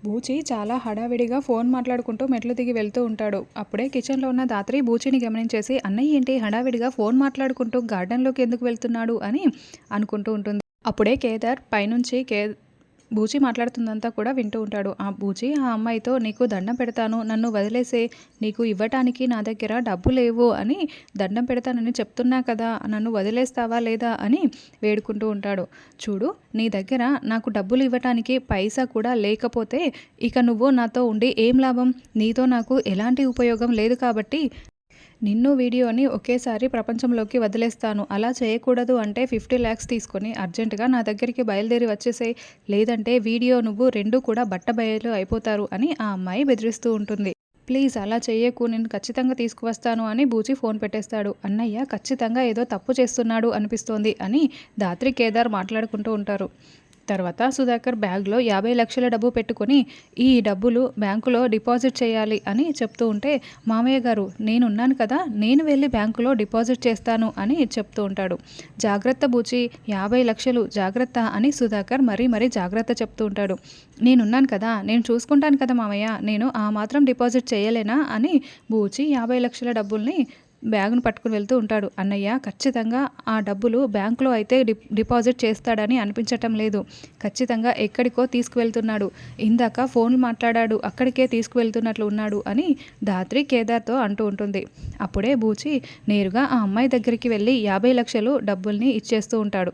బూచి చాలా హడావిడిగా ఫోన్ మాట్లాడుకుంటూ మెట్లు దిగి వెళ్తూ ఉంటాడు. అప్పుడే కిచెన్లో ఉన్న ధాత్రి బూచిని గమనించేసి అన్నయ్య ఏంటి హడావిడిగా ఫోన్ మాట్లాడుకుంటూ గార్డెన్లోకి ఎందుకు వెళ్తున్నాడు అని అనుకుంటూ ఉంటుంది. అప్పుడే కేదార్ పైనుంచి బూచి మాట్లాడుతుందంతా కూడా వింటూ ఉంటాడు. ఆ బూచి ఆ అమ్మాయితో నీకు దండం పెడతాను, నన్ను వదిలేసే, నీకు ఇవ్వటానికి నా దగ్గర డబ్బు లేవు అని దండం పెడతానని చెప్తున్నా కదా, నన్ను వదిలేస్తావా లేదా అని వేడుకుంటూ ఉంటాడు. చూడు, నీ దగ్గర నాకు డబ్బులు ఇవ్వటానికి పైసా కూడా లేకపోతే ఇక నువ్వు నాతో ఉండి ఏం లాభం? నీతో నాకు ఎలాంటి ఉపయోగం లేదు కాబట్టి నిన్ను వీడియోని ఒకేసారి ప్రపంచంలోకి వదిలేస్తాను. అలా చేయకూడదు అంటే 50 lakhs తీసుకొని అర్జెంటుగా నా దగ్గరికి బయలుదేరి వచ్చేసేయ్. లేదంటే వీడియో నువ్వు 2 కూడా బట్టబయలు అయిపోతారు అని ఆ అమ్మాయి బెదిరిస్తూ ఉంటుంది. ప్లీజ్ అలా చెయ్యకు, నేను ఖచ్చితంగా తీసుకువస్తాను అని బూచి ఫోన్ పెట్టేస్తాడు. అన్నయ్య ఖచ్చితంగా ఏదో తప్పు చేస్తున్నాడు అనిపిస్తోంది అని ధాత్రి కేదార్ మాట్లాడుకుంటూ ఉంటారు. తర్వాత సుధాకర్ బ్యాగ్లో 50 లక్షల డబ్బు పెట్టుకొని ఈ డబ్బులు బ్యాంకులో డిపాజిట్ చేయాలి అని చెప్తూ ఉంటే, మామయ్య గారు నేనున్నాను కదా, నేను వెళ్ళి బ్యాంకులో డిపాజిట్ చేస్తాను అని చెప్తూ ఉంటాడు. జాగ్రత్త బూచి, 50 లక్షలు జాగ్రత్త అని సుధాకర్ మరీ జాగ్రత్త చెప్తూ ఉంటాడు. నేనున్నాను కదా, నేను చూసుకుంటాను కదా మామయ్య, నేను ఆ మాత్రం డిపాజిట్ చేయలేనా అని బూచి 50 లక్షల డబ్బుల్ని బ్యాగును పట్టుకుని వెళ్తూ ఉంటాడు. అన్నయ్య ఖచ్చితంగా ఆ డబ్బులు బ్యాంకులో అయితే డిపాజిట్ చేస్తాడని అనిపించటం లేదు. ఖచ్చితంగా ఎక్కడికో తీసుకువెళ్తున్నాడు. ఇందాక ఫోన్ మాట్లాడాడు, అక్కడికే తీసుకువెళ్తున్నట్లు ఉన్నాడు అని ధాత్రి కేదార్తో అంటూ ఉంటుంది. అప్పుడే బూచి నేరుగా ఆ అమ్మాయి దగ్గరికి వెళ్ళి 50 లక్షలు డబ్బుల్ని ఇచ్చేస్తూ ఉంటాడు.